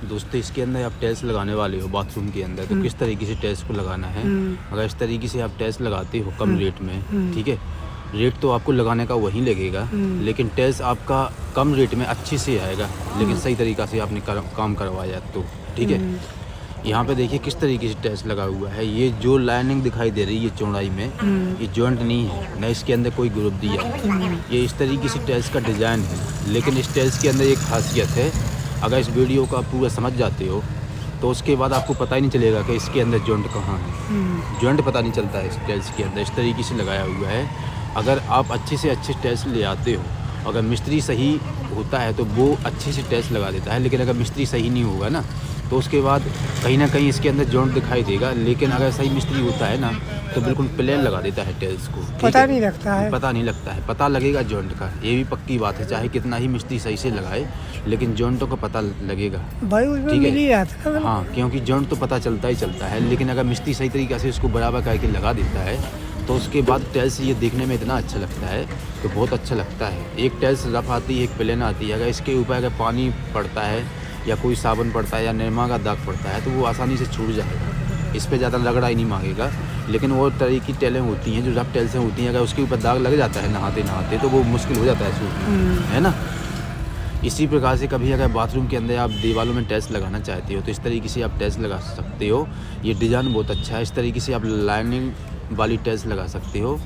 दोस्तों इसके अंदर आप टाइल्स लगाने वाले हो बाथरूम के अंदर, तो किस तरीके से टाइल्स को लगाना है। अगर इस तरीके से आप टाइल्स लगाते हो कम रेट में, ठीक है, रेट तो आपको लगाने का वहीं लगेगा, लेकिन टाइल्स आपका कम रेट में अच्छे से आएगा, लेकिन सही तरीक़ा से आपने काम करवाया तो, ठीक है। यहाँ पे देखिए किस तरीके से टाइल्स लगा हुआ है। ये जो लाइनिंग दिखाई दे रही है चौड़ाई में, ये जॉइंट नहीं है, न इसके अंदर कोई ग्रुप दिया है। ये इस तरीके से टाइल्स का डिज़ाइन है, लेकिन इस टाइल्स के अंदर एक खासियत है। अगर इस वीडियो को आप पूरा समझ जाते हो तो उसके बाद आपको पता ही नहीं चलेगा कि इसके अंदर जॉइंट कहाँ है। जॉइंट पता नहीं चलता है इस टाइल्स के अंदर, इस तरीके से लगाया हुआ है। अगर आप अच्छे से अच्छे टाइल्स ले आते हो, अगर मिस्त्री सही होता है तो वो अच्छे से टाइल्स लगा देता है, लेकिन अगर मिस्त्री सही नहीं होगा ना तो उसके बाद कहीं ना कहीं इसके अंदर जॉइंट दिखाई देगा। लेकिन अगर सही मिस्त्री होता है ना तो बिल्कुल प्लेन लगा देता है टाइल्स को, पता नहीं लगता है। पता नहीं लगता है, पता लगेगा जॉइंट का, ये भी पक्की बात है। चाहे कितना ही मिस्त्री सही से लगाए, लेकिन जॉइंटों का पता लगेगा भाई, उसमें ठीक मिल ही है। जाता है। हाँ, क्योंकि जॉइंट तो पता चलता ही चलता है, लेकिन अगर मिस्त्री सही तरीके से उसको बराबर करके लगा देता है तो उसके बाद टाइल्स ये देखने में इतना अच्छा लगता है तो बहुत अच्छा लगता है। एक टाइल्स रफ आती है, एक प्लेन आती है। अगर इसके ऊपर अगर पानी पड़ता है या कोई साबुन पड़ता है या निरमा का दाग पड़ता है तो वो आसानी से छूट जाएगा, इस पे ज़्यादा रगड़ा ही नहीं मांगेगा। लेकिन वो तरह की टाइलें होती हैं जो रफ टाइल्सें होती हैं, अगर उसके ऊपर दाग लग जाता है नहाते नहाते तो वो मुश्किल हो जाता है छूटना, है ना। इसी प्रकार से कभी अगर बाथरूम के अंदर आप दीवारों में टाइल्स लगाना चाहते हो तो इस तरीके से आप टाइल्स लगा सकते हो। ये डिज़ाइन बहुत अच्छा है। इस तरीके से आप लाइनिंग वाली टाइल्स लगा सकते हो।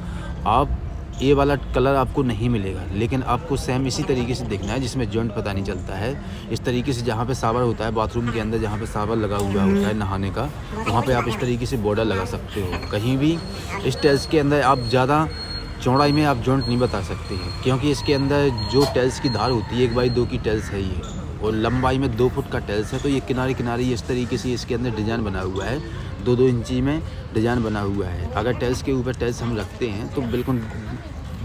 आप ये वाला कलर आपको नहीं मिलेगा, लेकिन आपको सेम इसी तरीके से देखना है जिसमें जॉइंट पता नहीं चलता है। इस तरीके से जहाँ पे शावर होता है बाथरूम के अंदर, जहाँ पे शावर लगा हुआ होता है नहाने का, वहाँ पे आप इस तरीके से बॉर्डर लगा सकते हो। कहीं भी इस टाइल्स के अंदर आप ज़्यादा चौड़ाई में आप जॉइंट नहीं बता सकते हैं, क्योंकि इसके अंदर जो टाइल्स की धार होती है 1x2 की टाइल्स है ये, और लंबाई में 2 फुट का टाइल्स है। तो ये किनारे किनारे इस तरीके से इसके अंदर डिज़ाइन बना हुआ है, 2-2 इंची में डिज़ाइन बना हुआ है। अगर टाइल्स के ऊपर टाइल्स हम रखते हैं तो बिल्कुल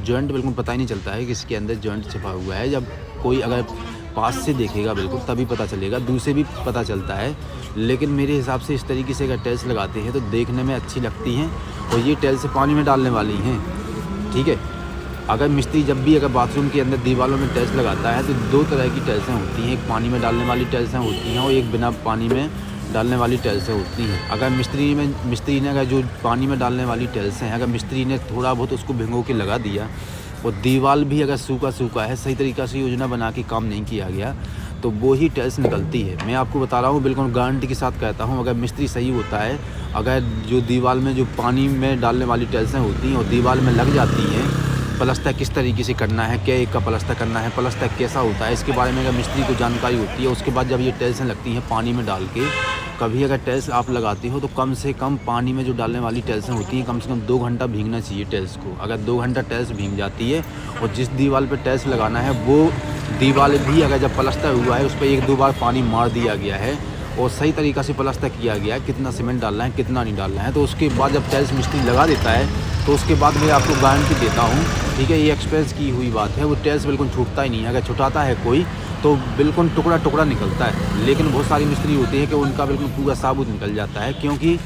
जॉइंट बिल्कुल पता ही नहीं चलता है कि इसके अंदर जॉइंट छिपा हुआ है। जब कोई अगर पास से देखेगा बिल्कुल तभी पता चलेगा, दूर से भी पता चलता है। लेकिन मेरे हिसाब से इस तरीके से अगर टाइल्स लगाते हैं तो देखने में अच्छी लगती हैं, और ये टाइल्स पानी में डालने वाली हैं, ठीक है। अगर मिस्त्री जब भी अगर बाथरूम के अंदर दीवारों में टाइल्स लगाता है तो 2 तरह की टाइल्सें होती हैं, एक पानी में डालने वाली टाइल्सें होती हैं और एक बिना पानी में डालने वाली टाइल्सें होती हैं। अगर मिस्त्री ने अगर जो पानी में डालने वाली टाइल्स हैं, अगर मिस्त्री ने थोड़ा बहुत उसको भिगो के लगा दिया और दीवार भी अगर सूखा है, सही तरीक़े से योजना बना के काम नहीं किया गया, तो वो ही टाइल्स निकलती है। मैं आपको बता रहा हूँ, बिल्कुल गारंटी के साथ कहता हूँ। अगर मिस्त्री सही होता है, अगर जो दीवार में जो पानी में डालने वाली टाइल्सें होती हैं और दीवार में लग जाती हैं, प्लस्तर किस तरीके से करना है, क्या एक का प्लस्तर करना है, प्लस्तर कैसा होता है, इसके बारे में अगर मिस्त्री को जानकारी होती है, उसके बाद जब ये टाइल्सें लगती हैं पानी में डाल के, कभी अगर टाइल्स आप लगाते हो तो कम से कम पानी में जो डालने वाली टाइल्सें होती हैं कम से कम 2 घंटा भीगना चाहिए टाइल्स को। अगर 2 घंटा टाइल्स भीग जाती है और जिस दीवार पर टाइल्स लगाना है वो दीवार भी अगर जब प्लस्तर हुआ है उस पर 1-2 बार पानी मार दिया गया है और सही तरीक़ा से प्लस्तर किया गया है, कितना सीमेंट डालना है कितना नहीं डालना है, तो उसके बाद जब टाइल्स मिस्त्री लगा देता है तो उसके बाद मैं आपको गारंटी देता हूँ, ठीक है, ये एक्सपीरियंस की हुई बात है, वो टाइल्स बिल्कुल छूटता ही नहीं है। अगर छुटाता है कोई तो बिल्कुल टुकड़ा टुकड़ा निकलता है। लेकिन बहुत सारी मिस्त्री होती है कि उनका बिल्कुल पूरा साबुत निकल जाता है, क्योंकि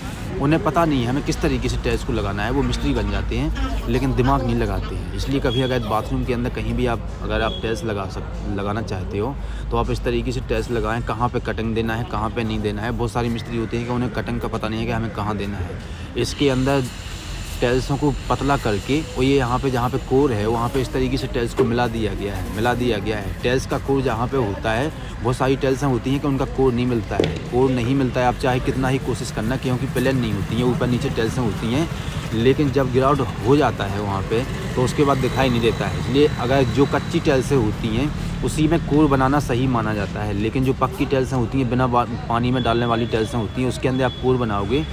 उन्हें पता नहीं है हमें किस तरीके से टाइल्स को लगाना है। वो मिस्त्री बन जाते हैं लेकिन दिमाग नहीं लगाते हैं। इसलिए कभी अगर बाथरूम के अंदर कहीं भी अगर आप टाइल्स लगाना चाहते हो तो आप इस तरीके से टाइल्स लगाएं, कहाँ पे कटिंग देना है कहाँ पे नहीं देना है। बहुत सारी मिस्त्री होती हैं कि उन्हें कटिंग का पता नहीं है कि हमें कहाँ देना है। इसके अंदर टाइल्सों को पतला करके और ये यहाँ पे जहाँ पे कोर है वहाँ पे इस तरीके से टाइल्स को मिला दिया गया है। टाइल्स का कोर जहाँ पे होता है, बहुत सारी टाइल्सें होती हैं कि उनका कोर नहीं मिलता है, आप चाहे कितना ही कोशिश करना, क्योंकि प्लेन नहीं होती हैं, ऊपर नीचे टाइल्सें होती हैं। लेकिन जब ग्राउंड हो जाता है वहाँ पे तो उसके बाद दिखाई नहीं देता है। इसलिए अगर जो कच्ची टाइल्सें होती हैं उसी में कोर बनाना सही माना जाता है, लेकिन जो पक्की टाइल्सें होती हैं बिना पानी में डालने वाली टाइल्सें होती हैं उसके अंदर आप कोर बनाओगे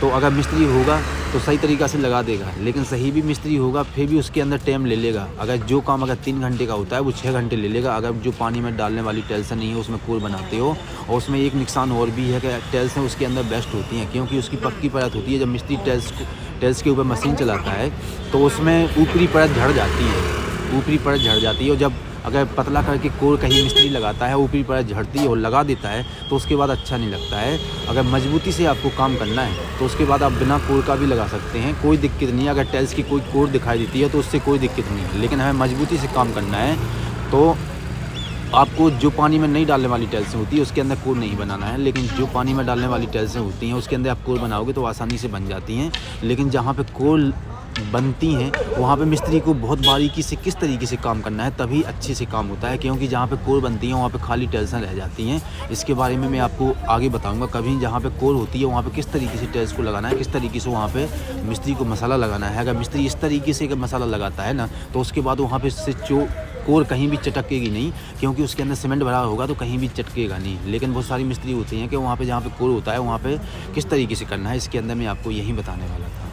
तो अगर मिस्त्री होगा तो सही तरीक़ा से लगा देगा, लेकिन सही भी मिस्त्री होगा फिर भी उसके अंदर टाइम ले लेगा। अगर जो काम अगर 3 घंटे का होता है वो 6 घंटे ले लेगा। अगर जो पानी में डालने वाली टाइल्स नहीं है उसमें कोर बनाते हो। और उसमें एक नुकसान और भी है कि टाइल्स उसके अंदर बेस्ट होती हैं, क्योंकि उसकी पक्की परत होती है। जब मिस्त्री टाइल्स के ऊपर मशीन चलाता है तो उसमें ऊपरी परत झड़ जाती है, और जब अगर पतला करके कोर कहीं मिस्त्री लगाता है ऊपरी परत झड़ती है और लगा देता है तो उसके बाद अच्छा नहीं लगता है। अगर मजबूती से आपको काम करना है तो उसके बाद आप बिना कोर का भी लगा सकते हैं, कोई दिक्कत नहीं है। अगर टाइल्स की कोई कोर दिखाई देती है तो उससे कोई दिक्कत नहीं है, लेकिन हमें मजबूती से काम करना है तो आपको जो पानी में नहीं डालने वाली टाइल्सें होती है उसके अंदर कोर नहीं बनाना है, लेकिन जो पानी में डालने वाली टाइल्सें होती हैं उसके अंदर आप कोर बनाओगे तो आसानी से बन जाती हैं। लेकिन जहाँ पे कोर बनती हैं वहाँ पे मिस्त्री को बहुत बारीकी से किस तरीके से काम करना है तभी अच्छे से काम होता है, क्योंकि जहाँ पे कोर बनती हैं वहाँ पे खाली टाइल्सें रह जाती हैं। इसके बारे में मैं आपको आगे बताऊंगा। कभी जहाँ पे कोर होती है वहाँ पे किस तरीके से टाइल्स को लगाना है, किस तरीके से वहाँ पे मिस्त्री को मसाला लगाना है। अगर मिस्त्री इस तरीके से मसाला लगाता है ना तो उसके बाद वहाँ पे से कोर कहीं भी चटकेगी नहीं, क्योंकि उसके अंदर सीमेंट भरा होगा तो कहीं भी चटकेगा नहीं। लेकिन बहुत सारी मिस्त्री होती हैं कि वहाँ पे जहाँ पे कोर होता है वहाँ पे किस तरीके से करना है, इसके अंदर मैं आपको यही बताने वाला था।